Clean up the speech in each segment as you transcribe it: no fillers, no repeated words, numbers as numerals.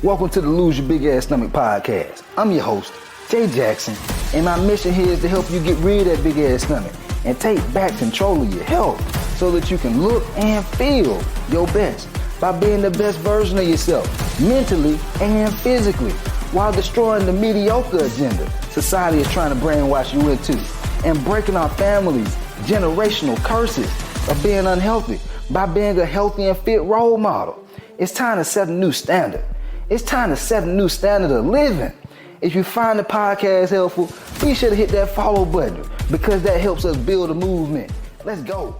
Welcome to the Lose Your Big Ass Stomach podcast. I'm your host, Jay Jackson, and my mission here is to help you get rid of that big ass stomach and take back control of your health so that you can look and feel your best by being the best version of yourself, mentally and physically, while destroying the mediocre agenda society is trying to brainwash you into, and breaking our families' generational curses of being unhealthy by being a healthy and fit role model. It's time to set a new standard. It's time to set a new standard of living. If you find the podcast helpful, be sure to hit that follow button because that helps us build a movement. Let's go.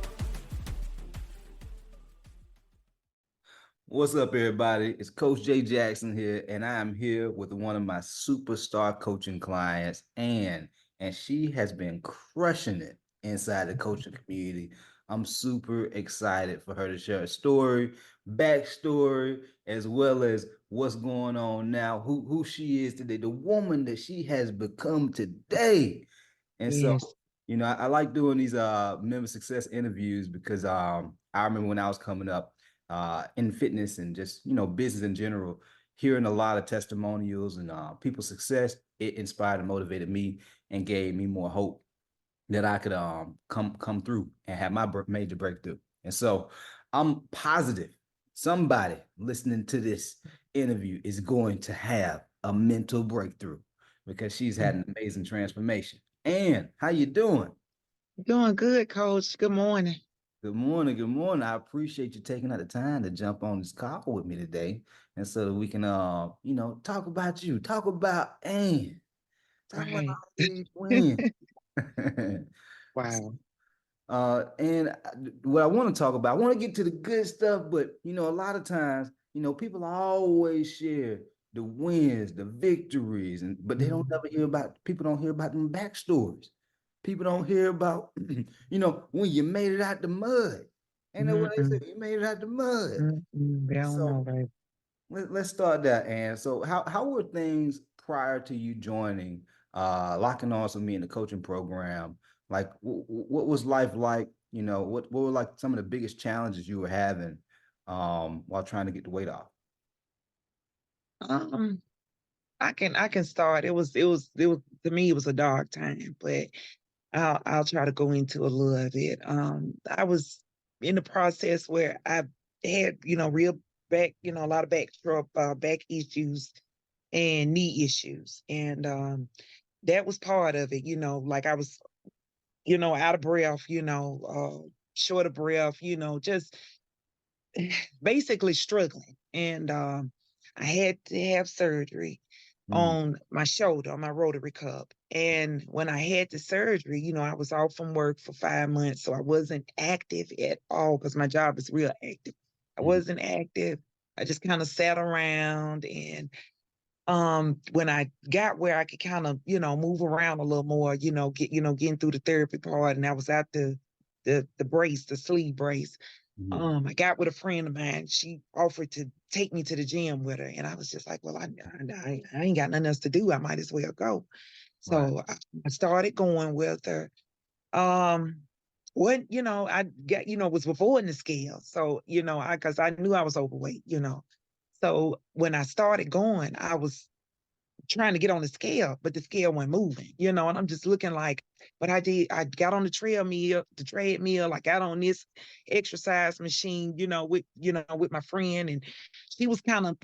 What's up, everybody? It's Coach Jay Jackson here, and I am here with one of my superstar coaching clients, Ann, and she has been crushing it inside the coaching community. I'm super excited for her to share a story, backstory, as well as what's going on now, who she is today, the woman that she has become today. And so, I like doing these member success interviews because I remember when I was coming up in fitness and just, business in general, hearing a lot of testimonials and people's success, it inspired and motivated me and gave me more hope that I could come through and have my major breakthrough. And so I'm positive somebody listening to this interview is going to have a mental breakthrough because she's had an amazing transformation. Ann, how you doing? Doing good, Coach. Good morning. Good morning. Good morning. I appreciate you taking out the time to jump on this call with me today. And so that we can, talk about you, talk about Ann, talk about all these wins. Wow. And what I want to talk about, I want to get to the good stuff, but a lot of times, people always share the wins, the victories, but they don't ever hear about, people don't hear about them backstories. People don't hear about, when you made it out the mud. Ain't no way they say you made it out the mud. They don't know, right? Let's start there. And so how were things prior to you joining, locking arms with me in the coaching program? Like, what was life like? What were like some of the biggest challenges you were having while trying to get the weight off? I can start. It was to me it was a dark time, but I'll try to go into a little of it. I was in the process where I had, real back, a lot of back issues and knee issues. And that was part of it, like I was, out of breath, short of breath, just basically struggling. And I had to have surgery on my shoulder, on my rotary cup. And when I had the surgery, I was off from work for 5 months. So I wasn't active at all because my job is real active. I wasn't active. I just kind of sat around. And when I got where I could kind of, move around a little more, getting through the therapy part, and I was at the brace, the sleeve brace. I got with a friend of mine. She offered to take me to the gym with her, and I was just like, well, I ain't got nothing else to do. I might as well go. So I started going with her. What I got, was avoiding the scale. So because I knew I was overweight. So when I started going, I was trying to get on the scale, but the scale wasn't moving, and I'm just looking like, but I got on the treadmill, I got on this exercise machine, with my friend, and she was kind of,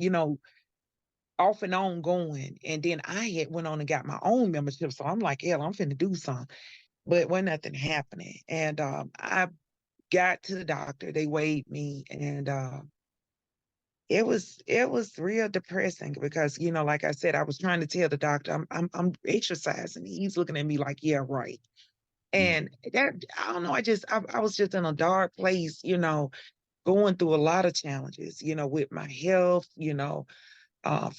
off and on going. And then I had went on and got my own membership. So I'm like, hell, I'm finna do something. But wasn't nothing happening. And I got to the doctor, they weighed me, and it was real depressing because, like I said, I was trying to tell the doctor I'm exercising. He's looking at me like, yeah, right. And that, I don't know, I was just in a dark place, going through a lot of challenges, with my health,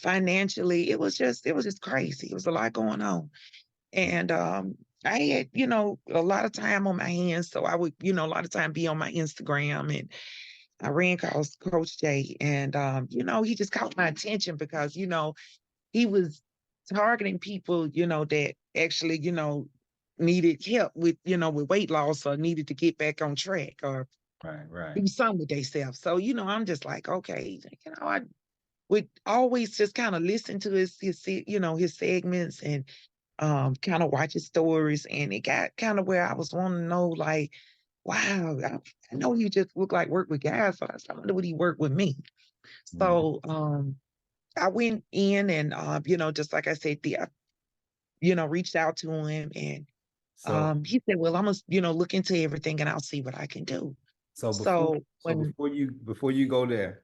financially. It was just crazy. It was a lot going on. And I had, a lot of time on my hands. So I would, a lot of time be on my Instagram, and I ran across Coach Jay, and he just caught my attention because, he was targeting people, that actually, needed help with, with weight loss or needed to get back on track or Right. do something with themselves. So, I'm just like, okay, would always just kind of listen to his segments and kind of watch his stories. And it got kind of where I was wanting to know, like, wow, I know you just look like work with guys, so I wonder would he work with me? Mhm. So I went in and just like I said, reached out to him and So he said, well, I'm gonna, look into everything and I'll see what I can do. so before So so when before you go there,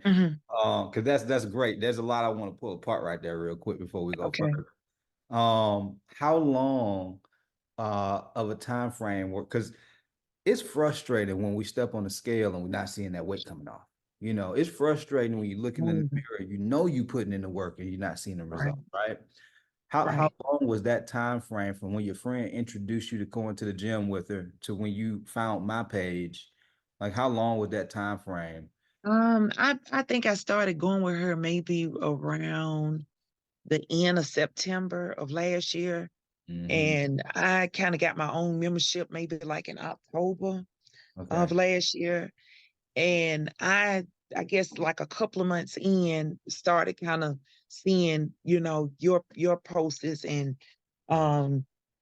mhm, because that's great. There's a lot I want to pull apart right there real quick before we go okay. further. How long of a time frame work? Because it's frustrating when we step on the scale and we're not seeing that weight coming off. It's frustrating when you're looking in the Mhm, mirror, you putting in the work and you're not seeing the right, result, right? How right. long was that time frame from when your friend introduced you to going to the gym with her to when you found my page? Like how long was that time frame? I think I started going with her maybe around the end of September of last year. Hmm. And I kind of got my own membership maybe like in October of Okay. last year. And I guess like a couple of months in, started kind of seeing, your posts and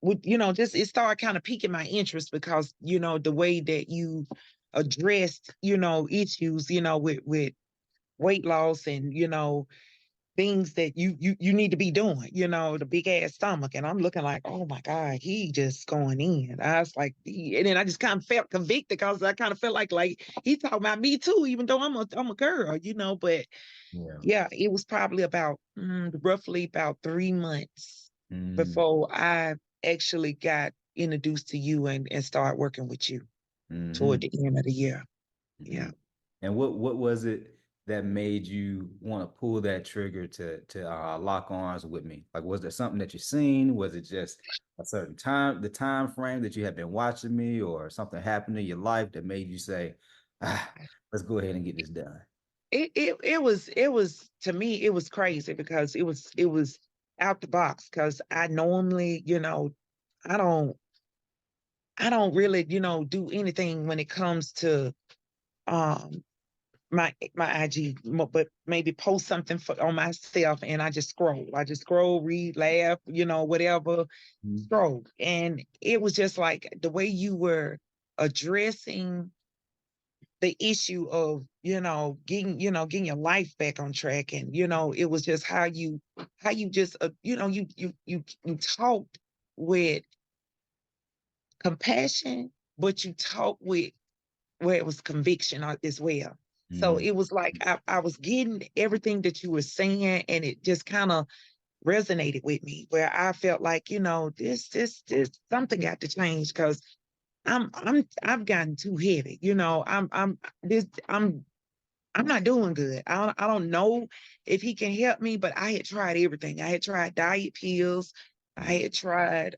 with just it started kind of piquing my interest because the way that you addressed issues with weight loss and things that you need to be doing, the big ass stomach. And I'm looking like, oh my God, he just going in. I was like, and then I just kind of felt convicted because I kind of felt like he talking about me too, even though I'm a girl, but Yeah. yeah, it was probably about roughly about 3 months Mm-hmm. before I actually got introduced to you and started working with you Mm-hmm. toward the end of the year. Mm-hmm. Yeah. And what was it that made you want to pull that trigger to lock arms with me? Like, was there something that you seen? Was it just a certain time, the time frame that you had been watching me, or something happened in your life that made you say, ah, let's go ahead and get this done? It was to me it was crazy because it was out the box because I normally I don't I don't really do anything when it comes to um my IG, but maybe post something on myself and I just scroll, read, laugh, whatever, Mhm. scroll. And it was just like the way you were addressing the issue of, getting your life back on track. And, it was just how you just, you talked with compassion, but you talked with where it was conviction as well. So Mhm. it was like I was getting everything that you were saying, and it just kind of resonated with me. Where I felt like, this something got to change because I've gotten too heavy. This I'm not doing good. I don't know if he can help me, but I had tried everything. I had tried diet pills. I had tried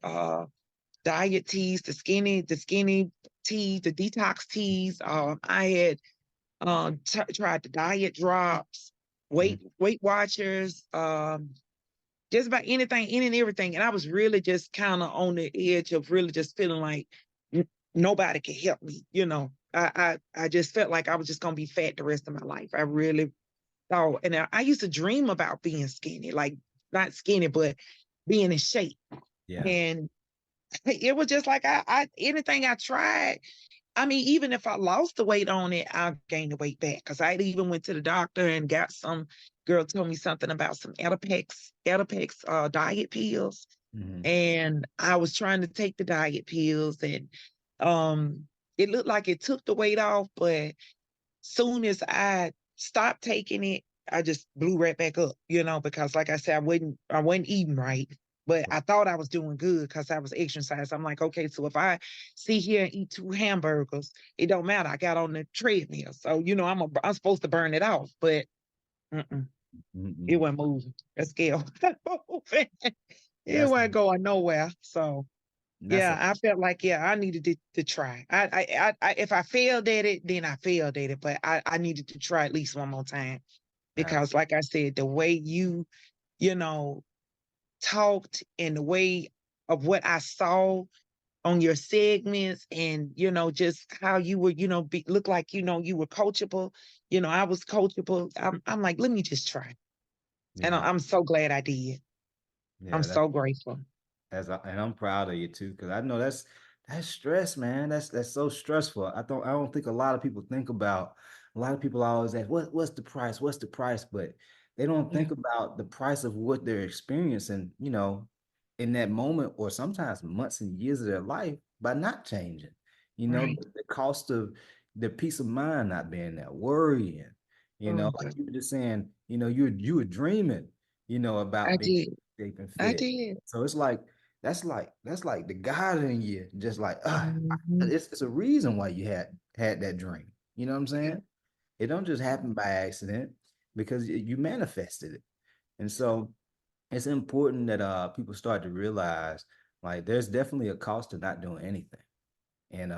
diet teas, the skinny tea, the detox teas. I had tried the diet drops, Mhm. Weight Watchers, just about anything, any and everything. And I was really just kind of on the edge of really just feeling like nobody could help me. I just felt like I was just gonna be fat the rest of my life. I really thought, and I used to dream about being skinny, like not skinny, but being in shape. Yeah. And it was just like I anything I tried. I mean, even if I lost the weight on it, I'll gain the weight back. Cause I even went to the doctor and got some girl told me something about some Adipex diet pills. Mhm. And I was trying to take the diet pills and um it looked like it took the weight off, but soon as I stopped taking it, I just blew right back up, because like I said, I wasn't eating right, but I thought I was doing good because I was exercising. I'm like, okay, so if I sit here and eat two hamburgers, it don't matter. I got on the treadmill, so I'm supposed to burn it off, but mm-mm, it Mhm. wasn't moving. The scale wasn't moving. It That's wasn't going nowhere. So that's yeah, a I felt like I needed to try. If I failed at it, then I failed at it. But I needed to try at least one more time because, like I said, the way you know talked and the way of what I saw, on your segments, and just how you were, look like, you were coachable. I was coachable. I'm like, let me just try. And Yeah, I'm so glad I did. I'm yeah, so grateful. and I'm proud of you too, because I know that's stress, man. That's so stressful. I don't think a lot of people think about. A lot of people always ask, what's the price? What's the price? But they don't Yeah, think about the price of what they're experiencing, in that moment, or sometimes months and years of their life by not changing. right. The cost of the peace of mind not being there, worrying. Oh, Like God. you were just saying, you were dreaming, I about being did. safe and I fit. did. So it's like that's like the God in you, just like Mhm. it's a reason why you had that dream. You know what I'm Yeah. saying? It don't just happen by accident because you manifested it. And so it's important that people start to realize like there's definitely a cost to not doing anything. And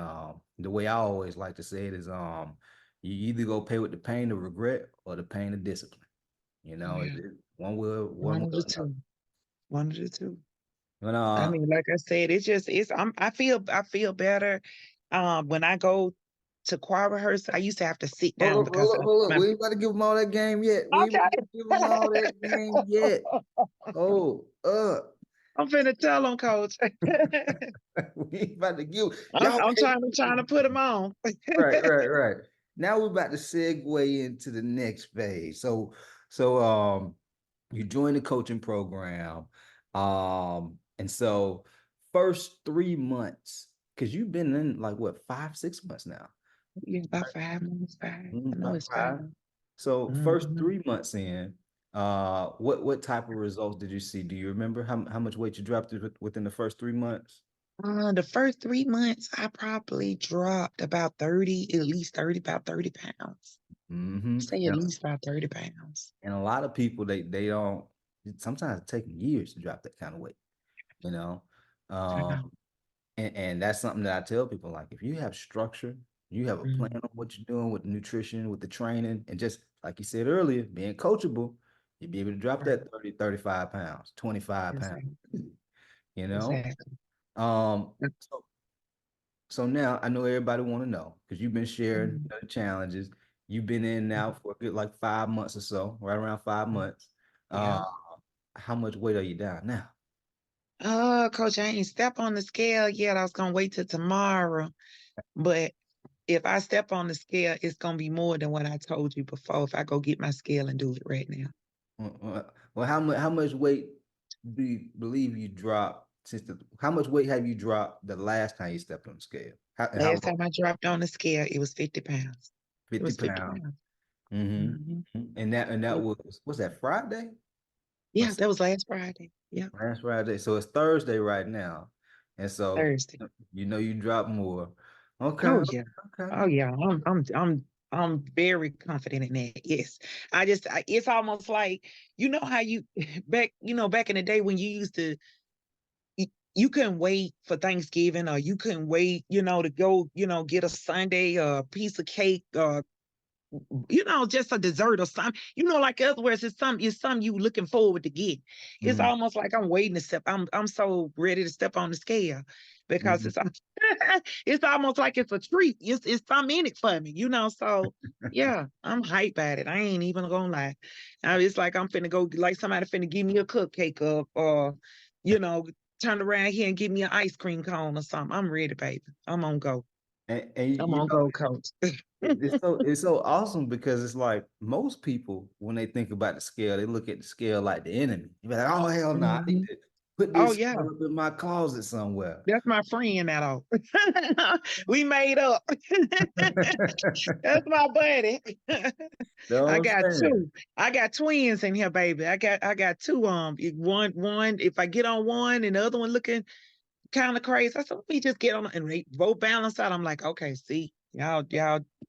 the way I always like to say it is you either go pay with the pain of regret or the pain of discipline. Yeah. One One of will the or another. two. One of the two. But I mean, like I said, I feel better. When I go to choir rehearsal, I used to have to sit hold down up, hold because up, hold up. my We ain't about to give them all that game yet. We ain't about to give them all that game yet. Oh, I'm finna tell them, coach. we ain't about to give I'm, y'all I'm hate. trying to put them on. Right, right, right. Now we're about to segue into the next phase. So you join the coaching program. And so first 3 months, because you've been in like what, 5, 6 months now. Yeah, about 5 months back. I know About it's 5 five. So first months. 3 months in, what type of results did you see? Do you remember how much weight you dropped within the first 3 months? The first 3 months, I probably dropped about 30, at least 30, about 30 pounds. Mm-hmm. Say at least about 30 pounds. And a lot of people they don't sometimes it takes years to drop that kind of weight, you know. I Um, know. and that's something that I tell people, like if you have structure, you have a plan Mhm. on what you're doing with the nutrition, with the training, and just like you said earlier, being coachable, you'll be able to drop Right. that 30, 35 pounds, 25 pounds, Exactly. you know. Exactly. Um, so so now I know everybody want to know because you've been sharing Mhm. the challenges. You've been in now for a good like 5 months or so, right around 5 months. Yeah. Uh, how much weight are you down now? Oh, coach, I ain't step on the scale yet. I was gonna wait till tomorrow. But if I step on the scale, it's gonna be more than what I told you before if I go get my scale and do it right now. Well, how much weight do you believe you dropped how much weight have you dropped the last time you stepped on the scale? How Last long? time I dropped on the scale, it was 50 pounds. It 50 was 50 pounds. pounds. Mm-hmm. Hmm. And that was that Friday? Or Yeah, that was last Friday. Yeah, last Friday. So it's Thursday right now. And so Thursday. you drop more. Okay, Oh yeah. okay. Oh yeah. I'm very confident in that. Yes. It's almost like, how you back in the day when you used to you couldn't wait for Thanksgiving, or you couldn't wait, to go, get a sundae or a piece of cake, or just a dessert or something. Like otherwise, it's something you looking forward to get. It's Mm-hmm. almost like I'm waiting to step. I'm so ready to step on the scale because Mm-hmm. it's almost like it's a treat. It's something in it for me, So yeah, I'm hyped about it. I ain't even gonna lie. It's like I'm finna go, like somebody finna give me a cupcake up, or you know turn around here and give me an ice cream cone or something. I'm ready, baby. I'm on go. And I'm on go, coach. it's so awesome because it's like most people when they think about the scale, they look at the scale like the enemy. You're like, oh hell no, I need Mhm. to put Oh this yeah. scale up in my closet somewhere. That's my friend at all. We made up. That's my buddy. Know what I I'm got saying? two. I got twins in here, baby. I got two. One. If I get on one and the other one looking kind of crazy, I said, let me just get on, and they both balance out. I'm like, okay, see, y'all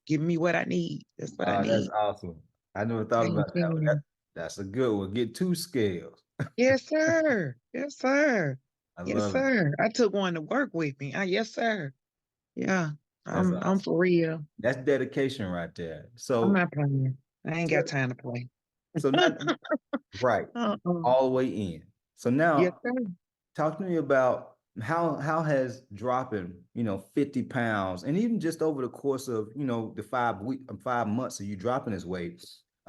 giving me what I need. That's what I That's need. awesome. I never thought Thank about that. you. That's a good one. Get two scales. Yes, sir. Yes, sir. I Yes, love it. sir. I took one to work with me. Yes, sir. Yeah. That's I'm awesome. for real. That's dedication right there. I'm So not playing. I ain't got so time to play. so now right, Uh-uh. all the way in. So Yes, now sir. talk to me about how has dropping, 50 pounds, and even just over the course of, the 5 months of you dropping this weight,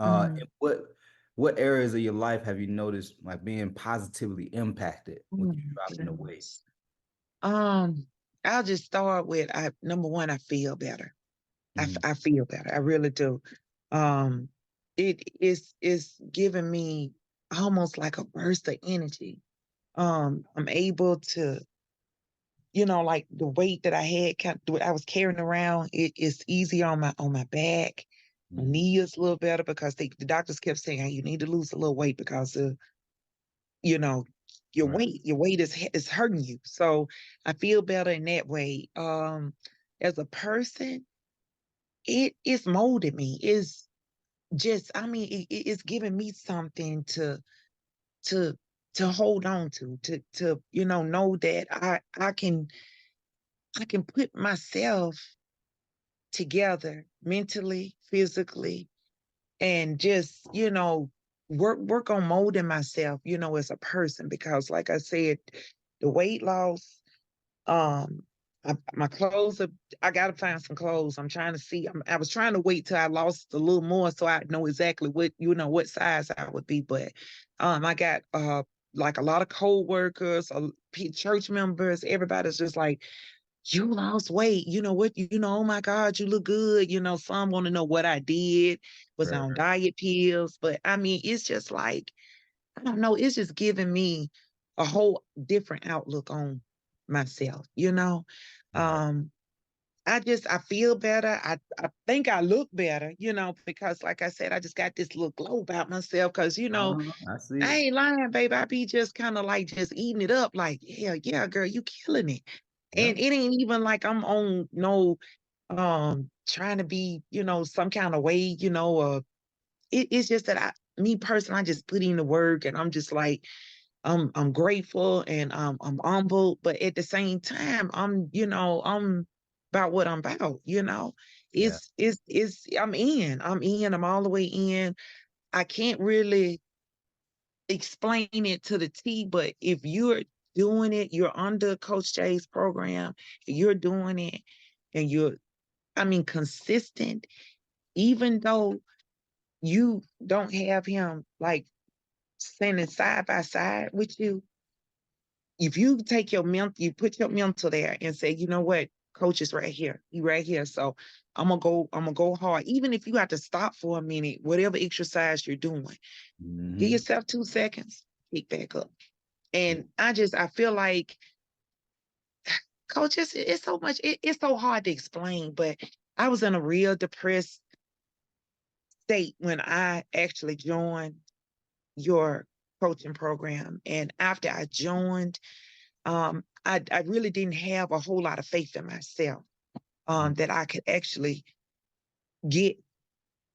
Mm, and what areas of your life have you noticed like being positively impacted with you dropping the weight? goodness. Um, I'll just start with number one, I feel better. Mhm. I feel better. I really do. Um, it is giving me almost like a burst of energy. I'm able to, like the weight that I had, I was carrying around, it is easy on my back. My Mhm. knee is a little better because the doctors kept saying, hey, you need to lose a little weight because of, you know, Right. your weight is hurting you. So I feel better in that way. As a person, it's molded me. It's just, I mean, it's giving me something to to hold on to know that I can put myself together mentally, physically, and just, work on molding myself, as a person. Because like I said, the weight loss, um, my clothes are, I gotta find some clothes. I'm trying to see. I was trying to wait till I lost a little more so I know exactly what size I would be. But I got like a lot of co-workers, church members, everybody's just like, you lost weight. You know what? Oh my God, you look good. Some want to know what I did, was I Right. on Right. diet pills. But I mean, it's just like, I don't know, it's just giving me a whole different outlook on myself. Right. Um, I feel better. I think I look better, because like I said, I just got this little glow about myself because, I see I it. ain't lying, baby. I be just kind of like just eating it up, like, yeah, yeah, girl, you killing it. Yeah. And it ain't even like I'm on no trying to be, some kind of way, it's just that me personally, I just put in the work and I'm just like, I'm grateful and I'm humble, but at the same time, I'm about what I'm about. Yeah. I'm all the way in. I can't really explain it to the T, but if you're doing it, you're under Coach J's program, you're doing it and consistent, even though you don't have him like standing side by side with you. If you take you put your mental there and say, you know what, coach is right here. He right here. So I'm gonna go hard. Even if you have to stop for a minute, whatever exercise you're doing, give Hmm. yourself 2 seconds, pick back up. Yeah. And I feel like, coach, it's so much, it's so hard to explain, but I was in a real depressed state when I actually joined your coaching program. And after I joined, I really didn't have a whole lot of faith in myself, that I could actually get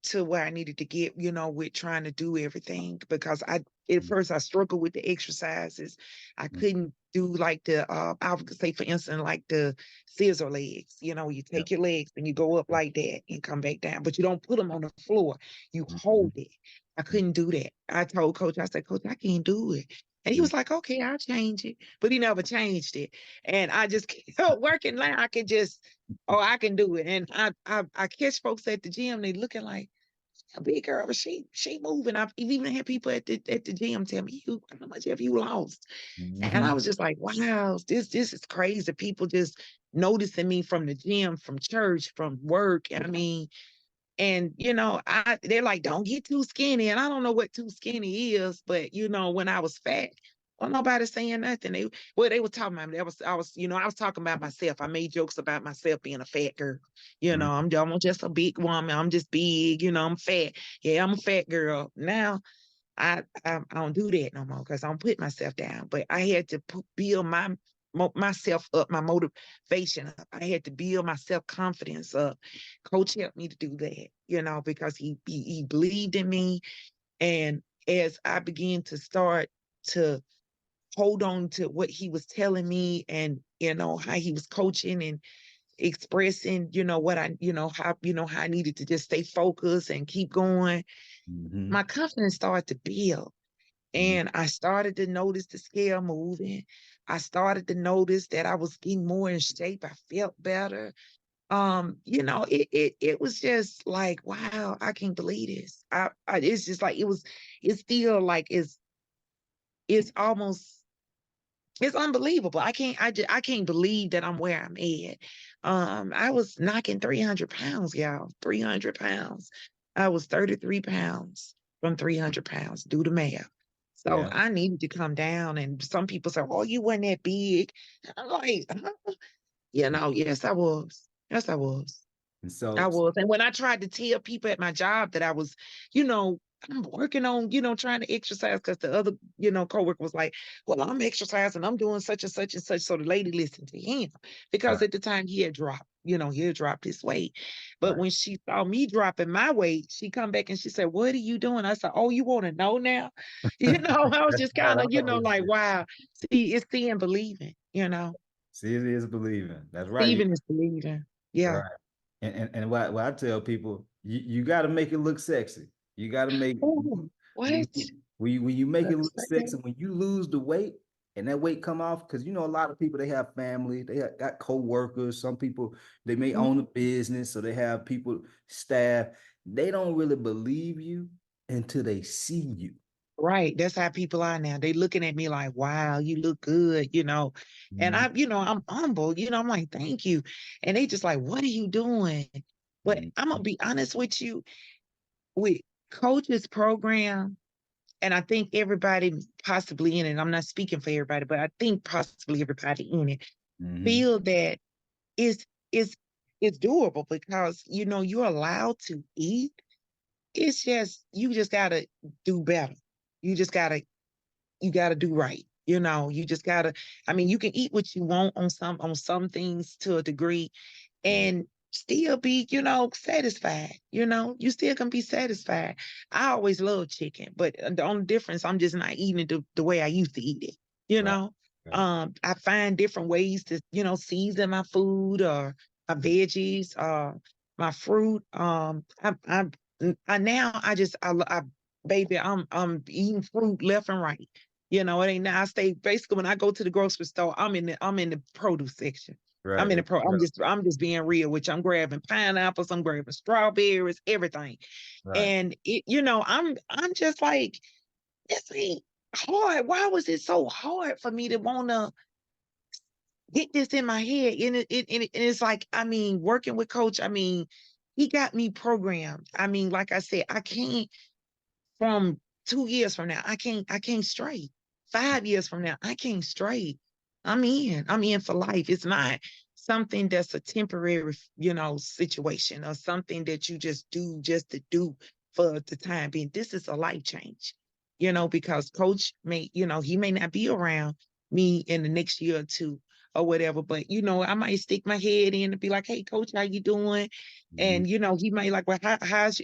to where I needed to get, with trying to do everything. Because at first I struggled with the exercises. I couldn't do like I would say, for instance, like the scissor legs. You Yeah. take your legs and you go up like that and come back down, but you don't put them on the floor. You Mhm. hold it. I couldn't do that. I told coach, I said, coach, I can't do it. And he Mhm. was like, okay, I'll change it. But he never changed it. And I just kept working like I can just, oh, I can do it. And I catch folks at the gym, they looking like, a big girl, but she moving. I've even had people at the gym tell me, "You, how much have you lost?" And I Mhm. was just like, "Wow, this is crazy." People just noticing me from the gym, from church, from work. I mean, and they're like, "Don't get too skinny." And I don't know what too skinny is, but when I was fat, well, nobody saying nothing. They were talking about me. I was talking about myself. I made jokes about myself being a fat girl. Mhm. I'm just a big woman. I'm just big. I'm fat. Yeah, I'm a fat girl. Now I don't do that no more because I don't put myself down. But I had to build myself up, my motivation up. I had to build my self confidence up. Coach helped me to do that, because he believed in me. And as I began to start to hold on to what he was telling me, and how he was coaching and expressing, what how I needed to just stay focused and keep going, Mhm. my confidence started to build. Mhm. And I started to notice the scale moving. I started to notice that I was getting more in shape. I felt better. It was just like, wow, I can't believe this. It's just like it's still like it's almost it's unbelievable. I can't believe that I'm where I'm at. I was knocking 300 pounds, y'all. 300 pounds. I was 33 pounds from 300 pounds. Do the math. So Yeah. I needed to come down. And some people say, oh, you weren't that big. I'm like, huh? Yes, I was. Yes, I was. And I so, was. And when I tried to tell people at my job that I was, you know, I'm working on, trying to exercise because the other, coworker was like, well, I'm exercising, I'm doing such and such and such. So the lady listened to him because right, at the time he had dropped his weight. But right. when she saw me dropping my weight, she come back and she said, what are you doing? I said, oh, you want to know now? I was That's just right. kind I of, always like, say, wow. See, it's seeing believing. see it is believing. That's right. Believing is believing. Yeah. Right. And what I tell people, you got to make it look sexy. You got to make Oh, when what? you make it Let's look say, sexy, when you lose the weight and that weight come off, because a lot of people, they have family, got co-workers, some people they may own a business, so they have people, staff. They don't really believe you until they see you. right. That's how people are now. They looking at me like, wow, you look good. And Mhm, I'm humble, I'm like, thank you. And they just like, what are you doing? But mhm, I'm gonna be honest with you, with coaches program, and I think everybody possibly in it, I'm not speaking for everybody, but I think possibly everybody in it mhm, feel that it's it's it's doable because you're allowed to eat. It's just you just gotta do better. You just gotta do right. You just gotta, I mean, you can eat what you want on some things to a degree mhm. and still be, satisfied. You still can be satisfied. I always love chicken, but the only difference, I'm just not eating it the way I used to eat it. You Right, know, right, I find different ways to, season my food or my veggies, my fruit. I now I baby, I'm eating fruit left and right. It ain't now I stay basically when I go to the grocery store, I'm in the produce section. right, I'm just being real, which I'm grabbing pineapples, I'm grabbing strawberries, everything. right. And I'm just like, this ain't hard. Why was it so hard for me to wanna get this in my head? And it's like, I mean, working with coach, I mean, he got me programmed. I mean, like I said, I can't from 2 years from now, I can't stray. 5 years from now, I can't stray. I'm in for life. It's not something that's a temporary, situation or something that you just do just to do for the time being. This is a life change, because coach he may not be around me in the next year or two or whatever, but I might stick my head in and be like, hey, coach, how you doing? Mhm, And he might like, well, how's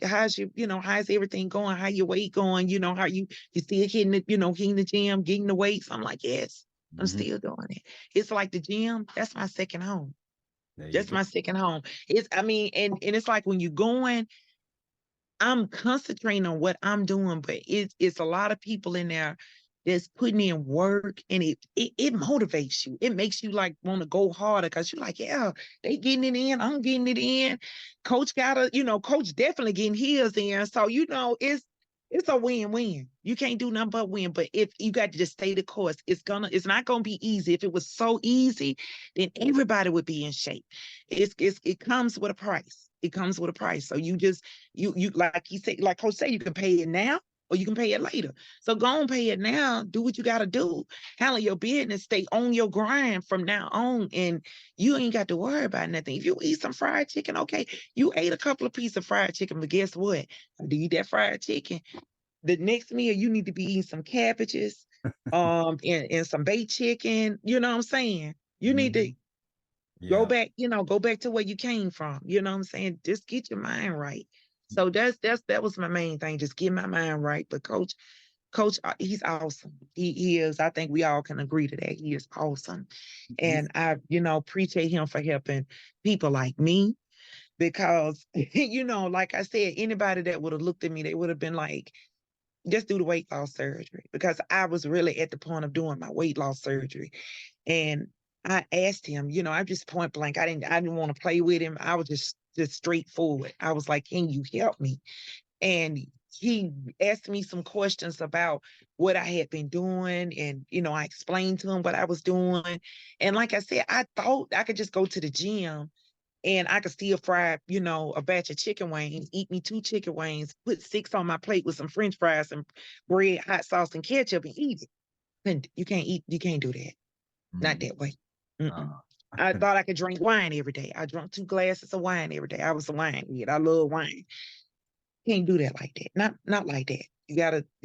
everything going? How your weight going? How you still hitting the gym, getting the weights? I'm like, yes, I'm mhm. still doing it. It's like the gym, that's my second home. There you That's go. my second home. And it's like when you're going, I'm concentrating on what I'm doing, but it's a lot of people in there that's putting in work, and it motivates you. It makes you like want to go harder because you're like, yeah, they getting it in, I'm getting it in. Coach definitely getting his in. So it's a win-win. You can't do nothing but win. But if you got to just stay the course, it's not gonna be easy. If it was so easy, then everybody would be in shape. It comes with a price. It comes with a price. So you like he said, like coach say, you can pay it now or you can pay it later. So go on, pay it now. Do what you gotta do. Handle your business. Stay on your grind from now on, and you ain't got to worry about nothing. If you eat some fried chicken, okay, you ate a couple of pieces of fried chicken, but guess what? After you eat that fried chicken, the next meal you need to be eating some cabbages, and some baked chicken. You know what I'm saying? You need to Mhm. go Yeah. back, go back to where you came from. You know what I'm saying? Just get your mind right. So that was my main thing, just get my mind right. But coach, he's awesome. He is. I think we all can agree to that. He is awesome. He's And I, appreciate him for helping people like me because, like I said, anybody that would have looked at me, they would have been like, just do the weight loss surgery, because I was really at the point of doing my weight loss surgery. And I asked him, I just point blank. I didn't want to play with him. I was just straightforward. I was like, can you help me? And he asked me some questions about what I had been doing. And, I explained to him what I was doing. And like I said, I thought I could just go to the gym and I could still fry, a batch of chicken wings, eat me 2 chicken wings, put 6 on my plate with some French fries and bread, hot sauce, and ketchup and eat it. And you can't do that. Not Mm. that way. Uh, Mm-mm. I thought I could drink wine every day. I drank 2 glasses of wine every day. I was a wine kid. I love wine. Can't do that like that. Not like that. You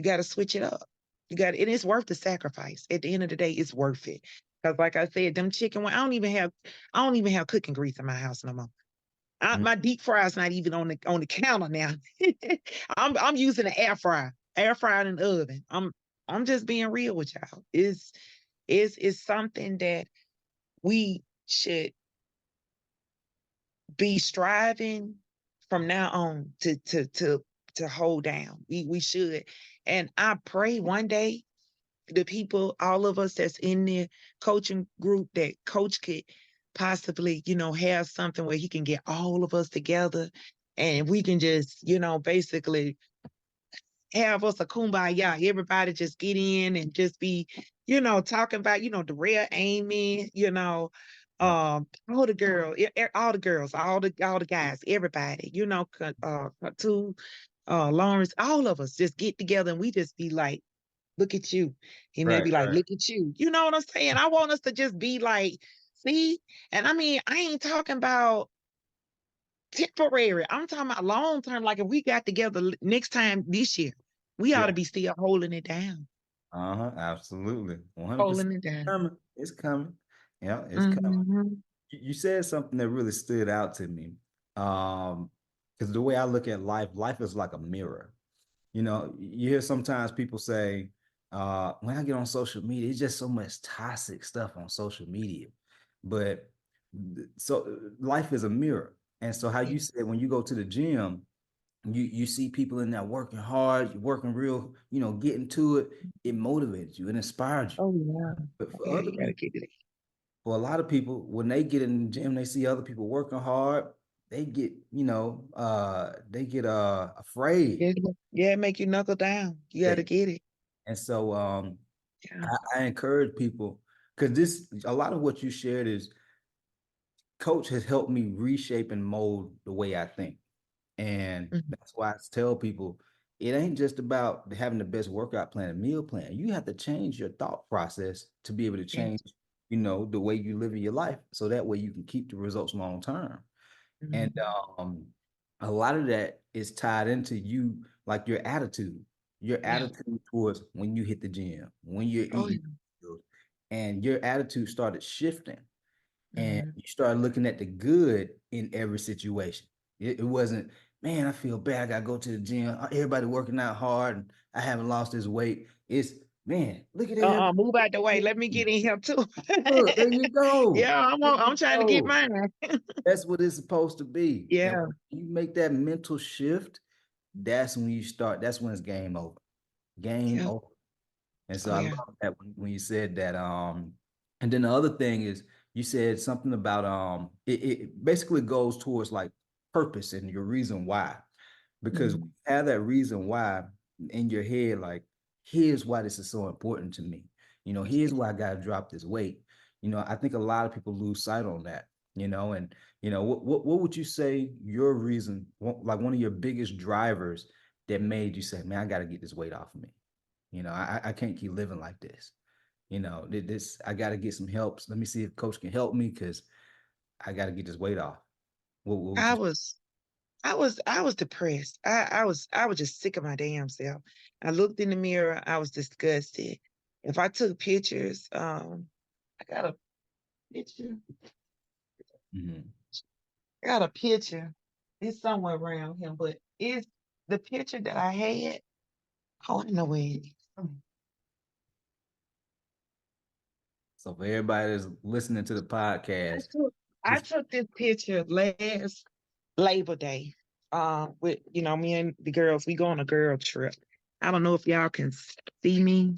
gotta switch it up. And it's worth the sacrifice. At the end of the day, it's worth it. Because like I said, them chicken wings, I don't even have cooking grease in my house no more. mm, My deep fry's not even on the counter now. I'm using an air fryer in the oven. I'm just being real with y'all. It's something that we should be striving from now on to hold down. We should. And I pray one day the people, all of us that's in the coaching group, that coach could possibly, have something where he can get all of us together and we can just, basically have us a kumbaya. Everybody just get in and just be, talking about, the real Amy, yeah. all the girls, all the girls, all the guys, everybody, to Lawrence, all of us just get together and we just be like, look at you. And they Right, be like, right. look at you. You know what I'm saying? I want us to just be like, see? And I mean, I ain't talking about temporary. I'm talking about long term. Like if we got together next time this year, we ought Yeah. to be still holding it down. Uh-huh. Absolutely. 100%. Holding it down. Coming. It's coming. Yeah, it's coming. Hmm. You said something that really stood out to me. Because the way I look at life, life is like a mirror. You hear sometimes people say, when I get on social media, it's just so much toxic stuff on social media. But so life is a mirror. And so how you Yeah. said when you go to the gym, you see people in there working hard, you're working real, getting to it, it motivates you, it inspires you. Oh yeah. But for Yeah, other you gotta people, get it. for a lot of people, when they get in the gym, they see other people working hard, they get, afraid. Yeah, yeah, make you knuckle down. You gotta They, get it. and so Yeah. I encourage people because this a lot of what you shared is coach has helped me reshape and mold the way I think. And Mhm. that's why I tell people it ain't just about having the best workout plan and meal plan. You have to change your thought process to be able to Yes. change, the way you live in your life. So that way you can keep the results long term. And Mhm. a lot of that is tied into you, like your Yeah. attitude towards when you hit the gym, when you're Oh eating, yeah. and your attitude started shifting and Mhm. you start looking at the good in every situation. It wasn't, man, I feel bad. I gotta go to the gym. Everybody working out hard and I haven't lost this weight. It's, man, look at everybody. Move out the way. Let me get in here too. Look, there you go. Yeah, There I'm you trying to get go. mine. That's what it's supposed to be. And Yeah. when you make that mental shift, that's when it's game over. Game Yeah. over. And so Oh I yeah. love that when you said that. And then the other thing is you said something about it basically goes towards like purpose and your reason why. Because when Mhm. you have that reason why in your head, like, here's why this is so important to me. Here's why I gotta drop this weight. I think a lot of people lose sight on that, and what would you say your reason, like one of your biggest drivers that made you say, man, I gotta get this weight off of me. I can't keep living like this. This I got to get some help. Let me see if coach can help me because I got to get this weight off. What would I you? was I was depressed. I was just sick of my damn self. I looked in the mirror, I was disgusted. If I took pictures, I got a picture. Mhm. I got a picture. It's somewhere around him, but it's the picture that I had. Oh, I know where it is. So for everybody that's listening to the I podcast, took I this took this picture last Labor Day. With me and the girls, we go on a girl trip. I don't know if y'all can see me.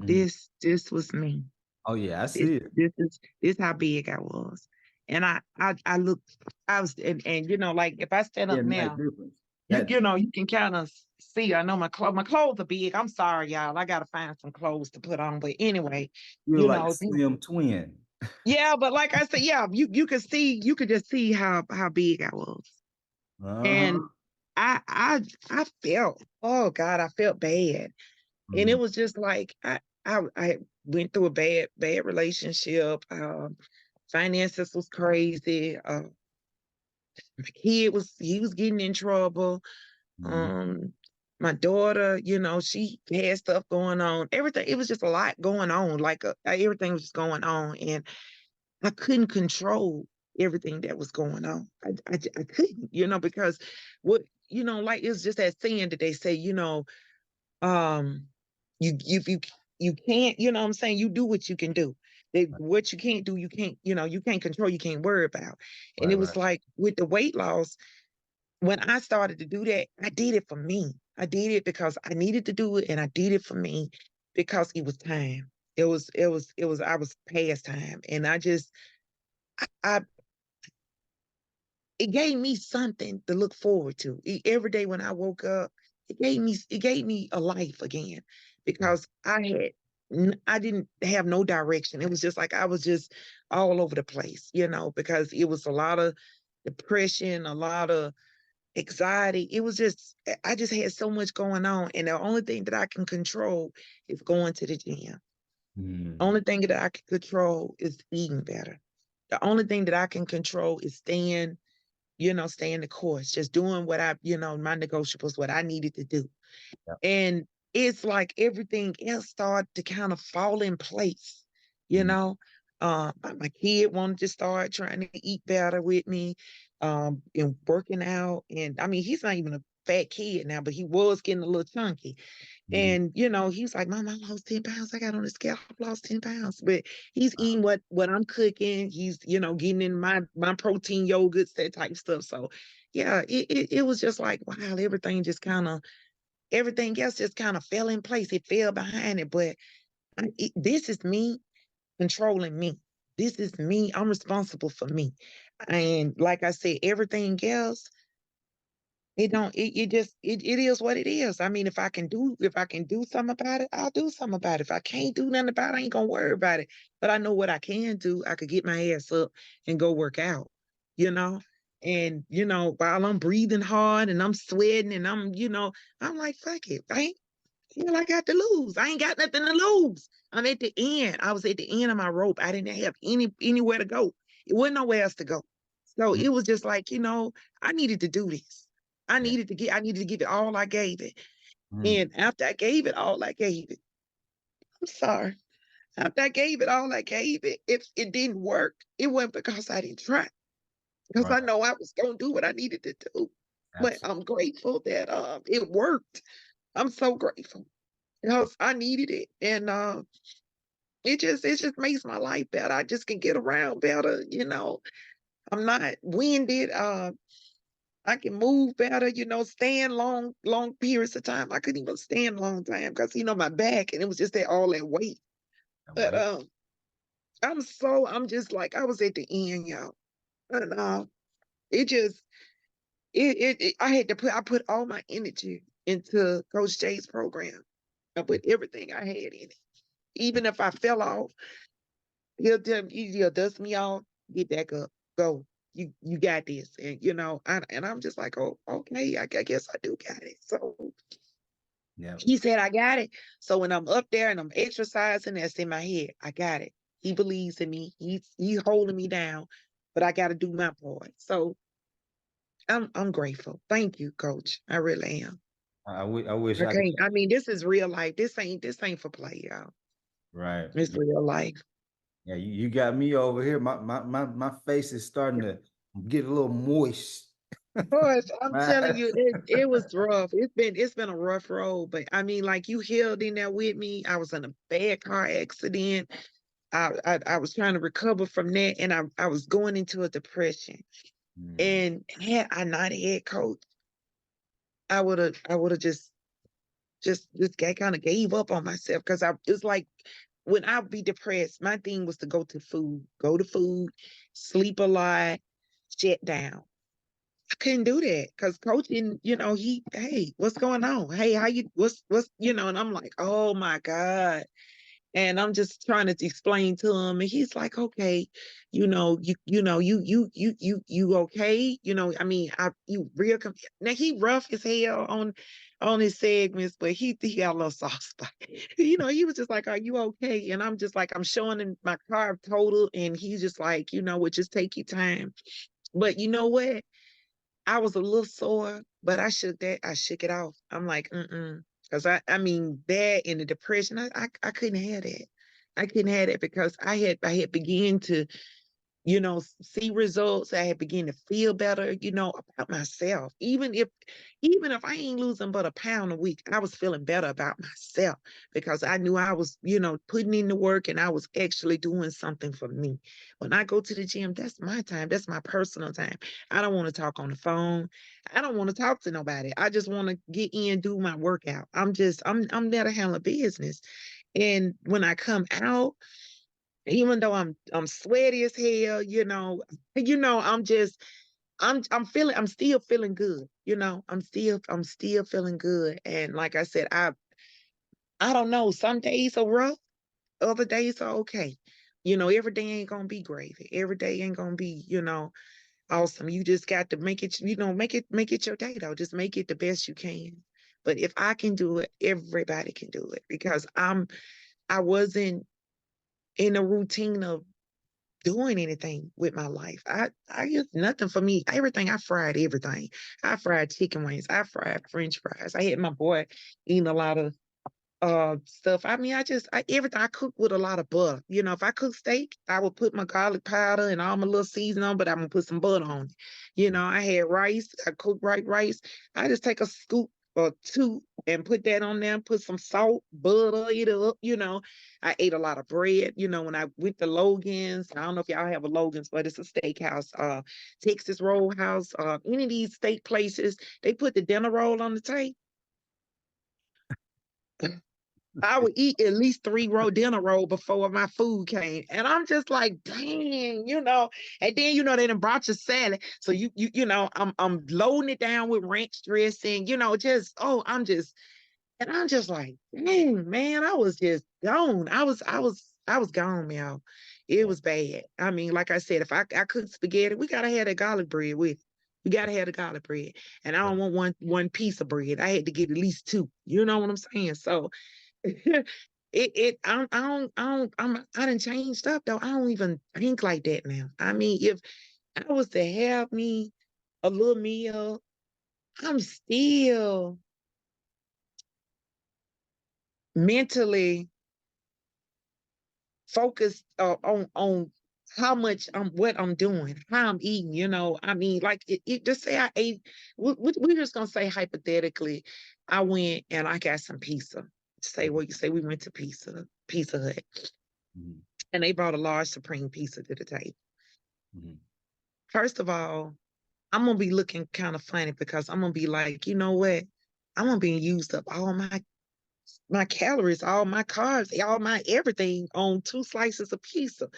Mhm. This was me. Oh yeah, I This see it. this how big I was. And I looked, I was and like if I stand Yeah, up nice now, difference. you That you can kind of see. I know my clothes are big. I'm sorry, y'all. I gotta find some clothes to put on. But anyway, you're you like a know, slim twin. yeah, but like I said, yeah, you could see, you could just see how big I was. And Uh-huh. I felt, oh God, I felt bad. And it Mhm. was just like I went through a bad relationship. Finances was crazy. My kid he was getting in trouble. Mhm. Um, my daughter, she had stuff going on. Everything, it was just a lot going on. Like everything was just going on, and I couldn't control everything that was going on. I couldn't, because what like it's just that saying that they say, um, you you can't, what I'm saying, you do what you can do. What you can't do, you can't control, you can't worry about. And Right, it right. was like with the weight loss, when I started to do that, I did it for me. I did it because I needed to do it, and I did it for me because it was time. I was past time, and I it gave me something to look forward to. Every day when I woke up, it gave me a life again, because I didn't have no direction. It was just like I was just all over the place, because it was a lot of depression, a lot of anxiety. It was just I just had so much going on, and the only thing that I can control is going to the gym. Mhm. Only thing that I can control is eating better. The only thing that I can control is staying the course, just doing what my negotiables, what I needed to do. Yeah. And it's like everything else started to kind of fall in place, you Mhm. know. My kid wanted to start trying to eat better with me, and working out. And I mean, he's not even a fat kid now, but he was getting a little chunky. Mhm. And he was like, "Mom, I lost 10 pounds. I got on the scale, I lost 10 pounds." But he's eating what I'm cooking. He's, getting in my protein yogurts, that type of stuff. So yeah, it was just like, wow, everything else just kind of fell in place. It fell behind it. But this is me controlling me. This is me. I'm responsible for me. And like I said, everything else, it don't it just it is what it is. I mean, if I can do something about it, I'll do something about it. If I can't do nothing about it, I ain't gonna worry about it. But I know what I can do. I could get my ass up and go work out, you know? And while I'm breathing hard and I'm sweating and I'm like, fuck it. I got to lose. I ain't got nothing to lose. I'm at the end. I was at the end of my rope. I didn't have anywhere to go. It wasn't nowhere else to go. So Mhm. it was just like, I needed to do this. Yeah. I needed to give it all I gave it. Mhm. And after I gave it all I gave it, I'm sorry. After I gave it all I gave it, if it didn't work, it wasn't because I didn't try. Because Right. I know I was gonna do what I needed to do. But Absolutely. I'm grateful that it worked. I'm so grateful because I needed it. And it just makes my life better. I just can get around better. I'm not winded. I can move better, stand long periods of time. I couldn't even stand a long time because my back, and it was just all that weight. That But way. I'm just like I was at the end, y'all. And it just I put all my energy into Coach J's program. I put everything I had in it. Even if I fell off, he'll dust me off, get back up, go. You got this. And I'm just like, oh, okay, I guess I do got it. So Yeah. he said I got it. So when I'm up there and I'm exercising, that's in my head. I got it. He believes in me. He's holding me down, but I gotta do my part. So I'm grateful. Thank you, coach. I really am. I wish I could. Okay. I mean, this is real life. This ain't for play, y'all. Right. It's real life. Yeah, you got me over here. My face is starting to get a little moist. Boys, I'm My telling eyes. you, it was rough. It's been a rough road, but I mean, like you held in there with me. I was in a bad car accident. I was trying to recover from that, and I was going into a depression. Mm, And had I not had coach, I would have just kind of gave up on myself because it's like when I'd be depressed, my thing was to go to food, sleep a lot, shut down. I couldn't do that because coaching, hey, what's going on? Hey, what's, and I'm like, oh my God. And I'm just trying to explain to him, and he's like, okay, you okay? I mean, you real. Now he rough as hell on his segments, but he got a little soft spot. He was just like, are you okay? And I'm just like, I'm showing him my car total, and he's just like, it just take your time. But you know what? I was a little sore, but I shook it off. I'm like, mm-mm. Because I mean, that and the depression, I couldn't have that. I couldn't have that because I had begun to see results. I had begun to feel better, about myself. Even if I ain't losing but a pound a week, I was feeling better about myself because I knew I was, putting in the work and I was actually doing something for me. When I go to the gym, that's my time. That's my personal time. I don't want to talk on the phone. I don't want to talk to nobody. I just want to get in, do my workout. I'm there to handle business. And when I come out, even though I'm sweaty as hell, I'm still feeling good. I'm still feeling good. And like I said, I don't know, some days are rough, other days are okay. Every day ain't gonna be gravy. Every day ain't gonna be, awesome. You just got to make it, make it your day though. Just make it the best you can. But if I can do it, everybody can do it because I wasn't in a routine of doing anything with my life. I used nothing for me. Everything I fried, everything. I fried chicken wings. I fried French fries. I had my boy eating a lot of stuff. I mean, everything I cook with a lot of butter. If I cook steak, I would put my garlic powder and all my little seasoning on, but I'm gonna put some butter on it. I had rice, I cook rice. I just take a scoop or two and put that on there, put some salt, butter, it up. I ate a lot of bread. When I went to Logan's, I don't know if y'all have a Logan's, but it's a steakhouse, Texas Roadhouse, any of these steak places, they put the dinner roll on the table. I would eat at least 3 roll dinner roll before my food came. And I'm just like, dang, And then they done brought you salad. So I'm loading it down with ranch dressing, and I'm just like, dang, man, I was just gone. I was gone, y'all. It was bad. I mean, like I said, if I cook spaghetti, we gotta have that garlic bread with it. We gotta have the garlic bread. And I don't want one piece of bread. I had to get at least two. You know what I'm saying? So I done changed up though. I don't even think like that now. I mean, if I was to have me a little meal, I'm still mentally focused on how much what I'm doing, how I'm eating. I mean, like just say I ate. We're just gonna say hypothetically, I went and I got some pizza. Say what you say. We went to Pizza Hut, Mhm. and they brought a large supreme pizza to the table. Mhm. First of all, I'm gonna be looking kind of funny because I'm gonna be like, you know what? I'm gonna be used up all my calories, all my carbs, all my everything on 2 slices of pizza.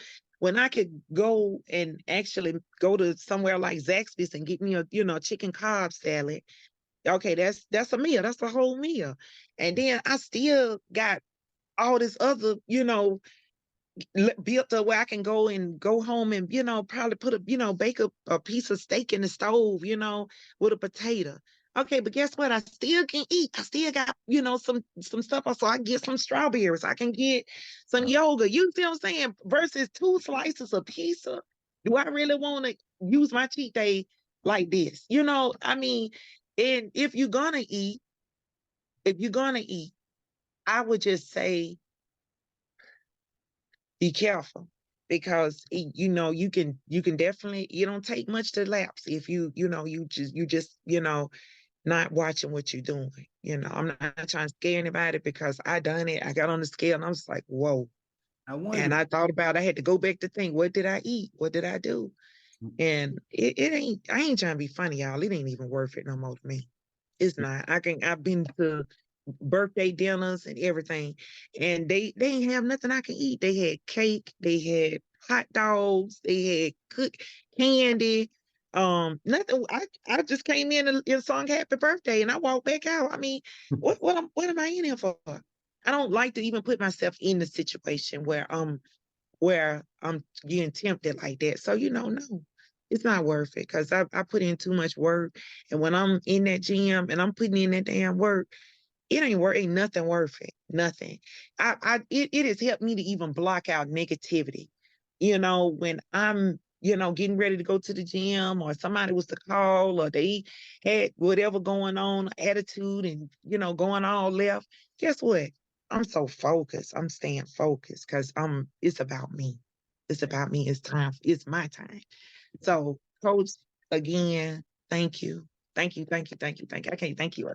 When I could go and actually go to somewhere like Zaxby's and get me a chicken carb salad. Okay, that's a meal. That's a whole meal. And then I still got all this other, built up where I can go home and probably put bake a piece of steak in the stove, with a potato. Okay, but guess what? I still can eat. I still got some stuff. So I get some strawberries. I can get some yogurt. You see what I'm saying? Versus 2 slices of pizza. Do I really want to use my cheat day like this? I mean, and if you're gonna eat, I would just say be careful because you can definitely, you don't take much to lapse if you just not watching what you're doing. I'm not trying to scare anybody because I done it. I got on the scale and I was like, whoa. I wanted And to. I thought about, I had to go back to think, what did I eat? What did I do? And I ain't trying to be funny, y'all. It ain't even worth it no more to me. It's not. I've been to birthday dinners and everything. And they didn't have nothing I can eat. They had cake, they had hot dogs, they had candy. Nothing. I just came in and sung happy birthday and I walked back out. I mean, what am I in here for? I don't like to even put myself in the situation where I'm getting tempted like that. So no, it's not worth it because I put in too much work. And when I'm in that gym and I'm putting in that damn work, ain't nothing worth it. Nothing. It has helped me to even block out negativity. When I'm, getting ready to go to the gym or somebody was to call or they had whatever going on, attitude and, going all left. Guess what? I'm so focused. I'm staying focused because it's about me. It's about me. It's time. It's my time. So, coach, again, thank you. Thank you. Thank you. Thank you. Thank you. I can't thank you.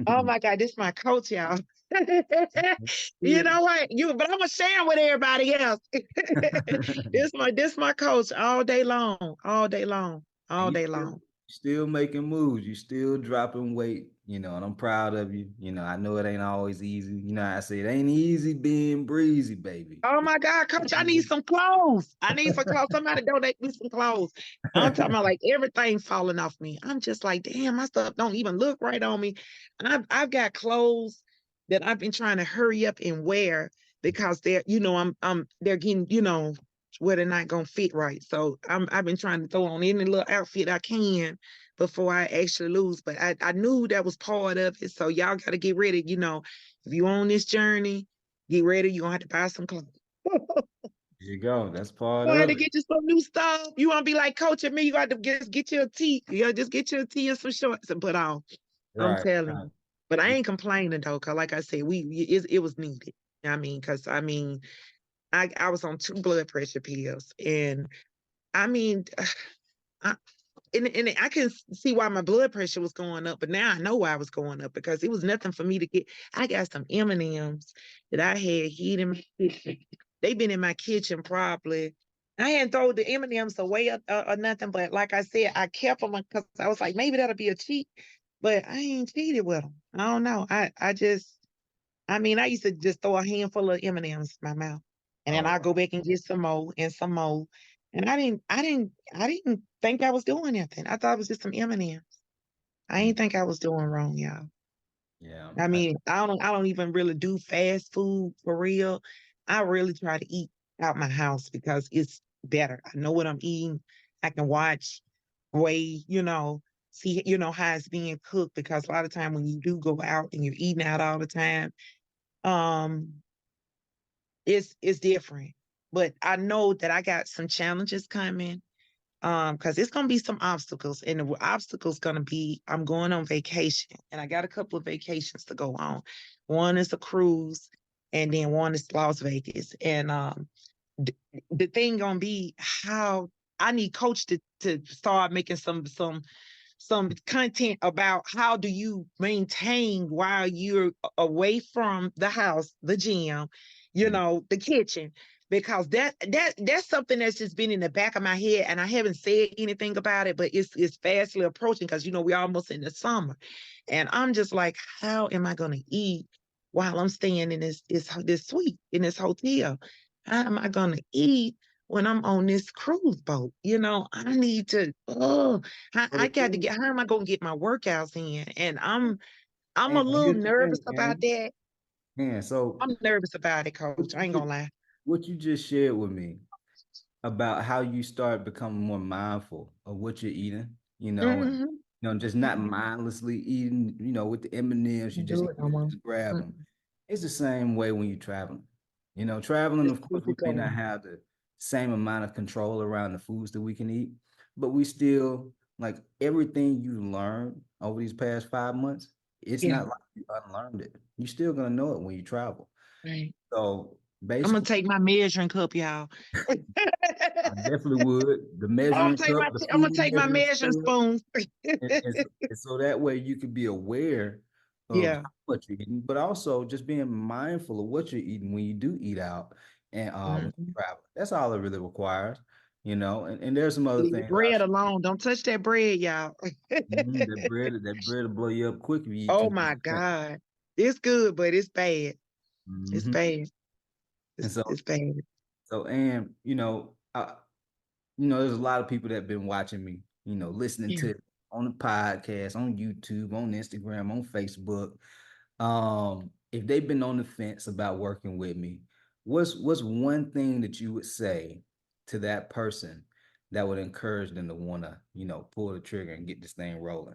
Oh my God, this is my coach, y'all. You know what? But I'm gonna share with everybody else. This my coach all day long, all day long, And all you day still, long. still making moves. You still dropping weight, and I'm proud of you. I know it ain't always easy. I say it ain't easy being breezy, baby. Oh my God, coach, I need some clothes. I need some clothes. Somebody donate me some clothes. I'm talking about like everything falling off me. I'm just like, damn, my stuff don't even look right on me. And I've got clothes that I've been trying to hurry up and wear because they're getting, where they're not gonna fit right. So I've been trying to throw on any little outfit I can before I actually lose. But I knew that was part of it. So y'all gotta get ready, if you on this journey, get ready, you're gonna have to buy some clothes. There you go. That's part You had to of it. get you some new stuff. You want to be like Coach and me, you got to get you a tee. You just get you a tee and some shorts and put on. I'm Right. telling Right. you. But I You- ain't complaining though, cause like I said, it was needed. Cause I was on 2 blood pressure pills, and I mean, I, and I can see why my blood pressure was going up, but now I know why I was going up because it was nothing for me to get. I got some M&Ms that I had hid in my kitchen. They've been in my kitchen probably. I hadn't thrown the M&Ms away or nothing, but like I said, I kept them because I was like, maybe that'll be a cheat, but I ain't cheated with them. I don't know. I used to just throw a handful of M&Ms in my mouth, and then Oh, I go back and get some more and some more. And I didn't think I was doing anything. I thought it was just some M&Ms. I mm, ain't think I was doing wrong, y'all. yeah. I don't even really do fast food for real. I really try to eat out my house because it's better. I know what I'm eating. I can watch, weigh, see, how it's being cooked because a lot of time when you do go out and you're eating out all the time, um, it's different. But I know that I got some challenges coming. Because it's gonna be some obstacles, and the obstacles gonna be I'm going on vacation, and I got a couple of vacations to go on. One is a cruise, and then one is Las Vegas. And th- the thing gonna be how I need coach to start making some content about how do you maintain while you're away from the house, the gym, Mm. the kitchen, because that's something that's just been in the back of my head and I haven't said anything about it, but it's fastly approaching because we're almost in the summer. And I'm just like, how am I gonna eat while I'm staying in this suite in this hotel? How am I gonna eat when I'm on this cruise boat? I need to Well, the I got to thing, get how am I gonna get my workouts in? And I'm a and little here's the nervous thing, about man. that. Man, so I'm nervous about it, what coach. I you ain't just, gonna lie. what you just shared with me about how you start becoming more mindful of what you're eating, and Mm-hmm. just not mindlessly eating, with the M&Ms, you just Do eat it no them, more. just grab them. Mm-mm. It's the same way when you're traveling. Traveling, Just of course, keep we it may not going. have the same amount of control around the foods that we can eat, but we still like everything you learned over these past 5 months. It's Yeah. not like you unlearned it. You're still gonna know it when you travel. Right. So I'm gonna basically, take my measuring cup, y'all. I definitely would. The measuring cup, the I'm gonna food take my measuring measuring scale, spoon. and so that way you could be aware of Yeah. how much you're eating, but also just being mindful of what you're eating when you do eat out and when you Mhm. travel. That's all it really requires. and there's some other Leave the things. bread alone. Don't touch that bread, y'all. That bread will blow you up quick if you eat Oh too much my of it. God. It's good, but it's bad. It's Hmm. bad. And so, It's bad. and there's a lot of people that have been watching me, listening Yeah. to on the podcast, on YouTube, on Instagram, on Facebook. If they've been on the fence about working with me, what's one thing that you would say to that person that would encourage them to want to, pull the trigger and get this thing rolling?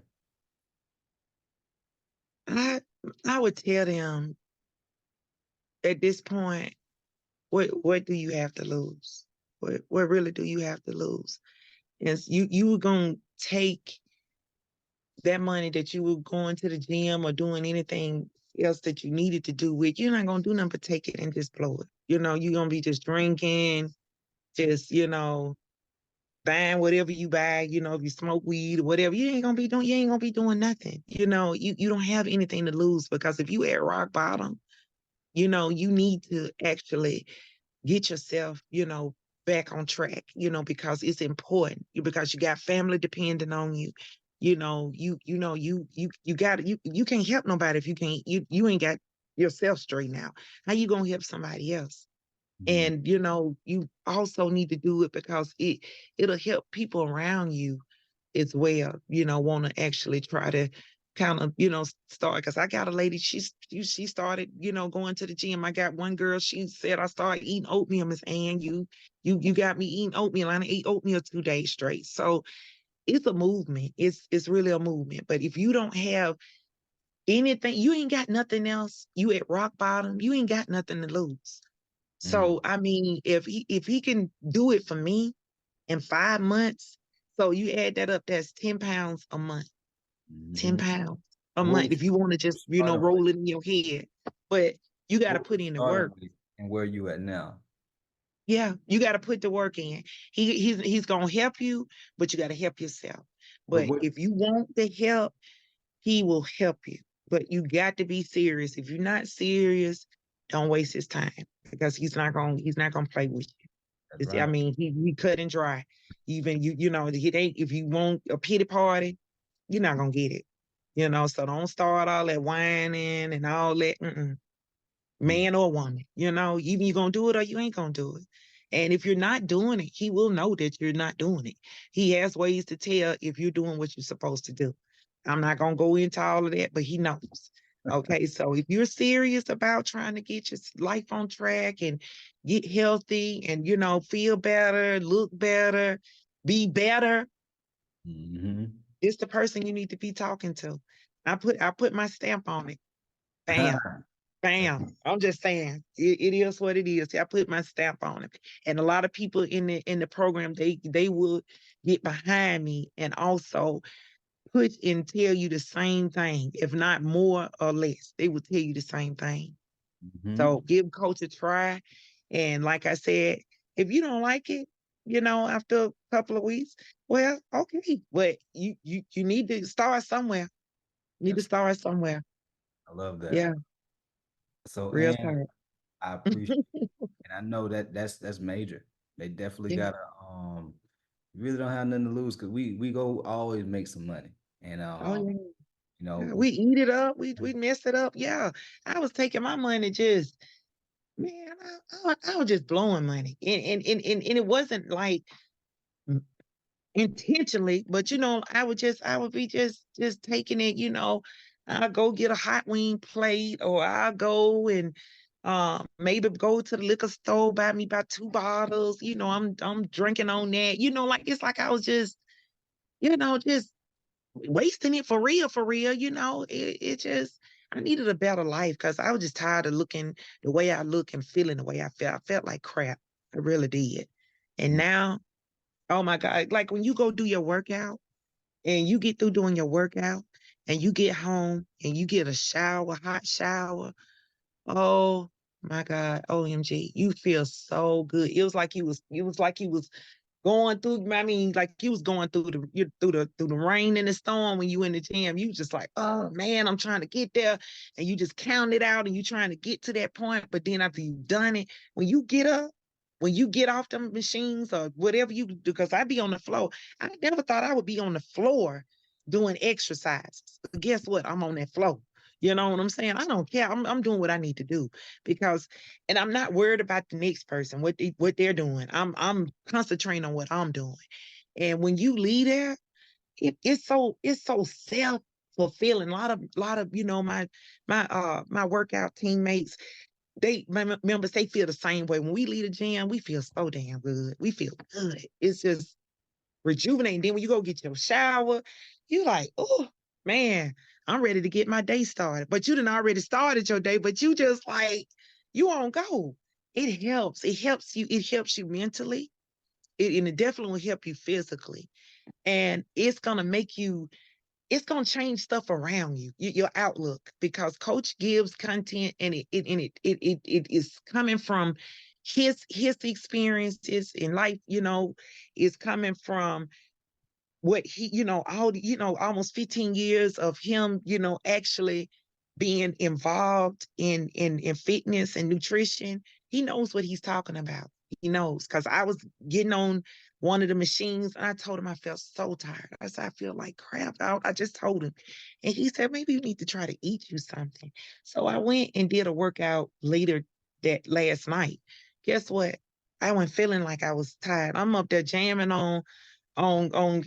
I I would tell them at this point, what do you have to lose? What really do you have to lose? Is you were gonna take that money that you were going to the gym or doing anything else that you needed to do with, you're not gonna do nothing but take it and just blow it. You're gonna be just drinking, just, buying whatever you buy, if you smoke weed or whatever, you ain't gonna be doing nothing. You don't have anything to lose because if you at rock bottom, you need to actually get yourself, back on track, because it's important, because you got family depending on you. You got you can't help nobody if you ain't got yourself straightened out. How you gonna help somebody else? Mhm. And you also need to do it because it'll help people around you as well, want to actually try to kind of, start. Because I got a lady, she started, going to the gym. I got one girl, she said, I started eating oatmeal, Miss Ann. You got me eating oatmeal. I ate oatmeal 2 days straight. So it's a movement. It's really a movement. But if you don't have anything, you ain't got nothing else. You at rock bottom, you ain't got nothing to lose. Mm. So I mean, if he can do it for me in 5 months, so you add that up, that's 10 pounds a month. 10 Mhm. pounds a What month was if you want to you just, starting with? roll it in your head. But you got to What was put you in the starting work. with, and where you at now? Yeah, you got to put the work in. He's gonna help you, but you got to help yourself. But But what? if you want the help, he will help you. But you got to be serious. If you're not serious, don't waste his time because he's not gonna play with you. That's I right. mean, he cut and dry. Even it ain't, if you want a pity party, you're not gonna get it. So don't start all that whining and all that. Mm-mm. Mm. Man or woman, even you gonna do it or you ain't gonna do it. And if you're not doing it, he will know that you're not doing it. He has ways to tell if you're doing what you're supposed to do. I'm not gonna go into all of that, but he knows. Okay, so if you're serious about trying to get your life on track and get healthy and feel better, look better, be better, Mhm. it's the person you need to be talking to. I put my stamp on it. Bam. Bam. I'm just saying, it is what it is. I put my stamp on it. And a lot of people in the program, they will get behind me and also put and tell you the same thing, if not more or less. They will tell you the same thing. Mhm. So give coach a try. And like I said, if you don't like it, after a couple of weeks, well, okay. But you need to start somewhere. You need to That's start somewhere. I love that. Yeah, So, real and talk. I appreciate, and I know that that's major. They definitely Yeah. gotta really don't have nothing to lose because we go always make some money. And Oh yeah. you know, Yeah, we eat it up. We mess it up. Yeah, I was taking my money just, man. I was just blowing money, and it wasn't like intentionally, but I would be just taking it. I'll go get a hot wing plate, or I'll go and maybe go to the liquor store, buy me about 2 bottles. I'm drinking on that. Like it's like I was just wasting it for real. It just, I needed a better life because I was just tired of looking the way I look and feeling the way I felt. I felt like crap. I really did. And mm, now, oh my God, like when you go do your workout and you get through doing your workout and you get home and you get a shower, hot shower. Oh my God, OMG, you feel so good. It was like you was going through. I mean, like you was going through the rain and the storm when you in the gym. You just like, oh man, I'm trying to get there, and you just count it out, and you trying to get to that point. But then after you've done it, when you get up, when you get off the machines or whatever you do, because I be on the floor. I never thought I would be on the floor doing exercises. But guess what? I'm on that floor. You know what I'm saying? I don't care. I'm doing what I need to do because, and I'm not worried about the next person, what they're doing. I'm concentrating on what I'm doing. And when you leave there, it's so self fulfilling. A lot of my workout teammates, my members, they feel the same way. When we leave the gym, we feel so damn good. We feel good. It's just rejuvenating. Then when you go get your shower, you like, oh man, I'm ready to get my day started. But you done already started your day, but you just like, you on go. It helps. It helps you. It helps you mentally. And it definitely will help you physically. And it's gonna change stuff around you, your outlook, because Coach gives content, and it is coming from his experiences in life. Is coming from what he, almost 15 years of him, actually being involved in fitness and nutrition. He knows what he's talking about. He knows, because I was getting on one of the machines and I told him I felt so tired. I said, I feel like crap. I just told him. And he said, maybe you need to try to eat you something. So I went and did a workout later that last night. Guess what? I went feeling like I was tired. I'm up there jamming on Young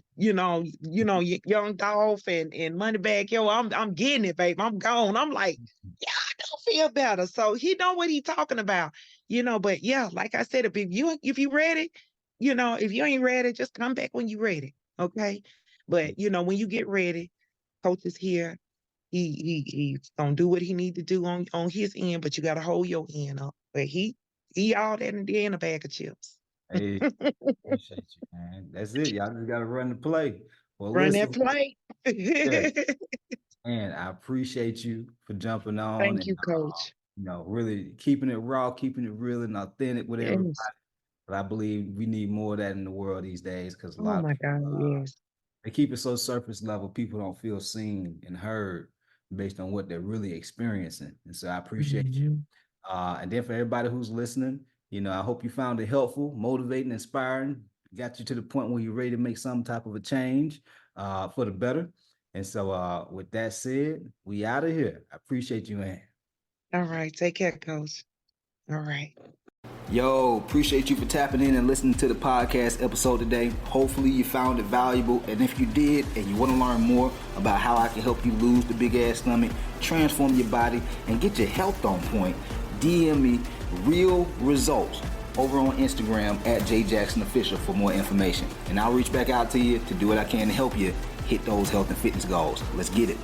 Dolph and Moneybag Yo. I'm getting it, babe. I'm gone. I'm like, yeah, I don't feel better. So he know what he talking about, but yeah, like I said, if you ready, if you ain't ready, just come back when you ready. Okay. But when you get ready, Coach is here. He's gonna do what he need to do on his end, but you gotta hold your end up. But he all that and then a bag of chips. Hey, appreciate you, man. That's it. Y'all just gotta run the play. Well, Run that listen, play. yeah, man, I appreciate you for jumping on Thank and you, Coach. really keeping it raw, keeping it real and authentic with everybody. Yes. But I believe we need more of that in the world these days because a Oh lot of my people God, yes. they keep it so surface level. People don't feel seen and heard based on what they're really experiencing. And so I appreciate you. Mhm. And then for everybody who's listening, I hope you found it helpful, motivating, inspiring, got you to the point where you're ready to make some type of a change for the better. And so with that said, we out of here. I appreciate you, man. All right. Take care, Coach. All right. Yo, appreciate you for tapping in and listening to the podcast episode today. Hopefully you found it valuable. And if you did and you want to learn more about how I can help you lose the big ass stomach, transform your body, and get your health on point, DM me real results over on Instagram at JJacksonOfficial for more information. And I'll reach back out to you to do what I can to help you hit those health and fitness goals. Let's get it.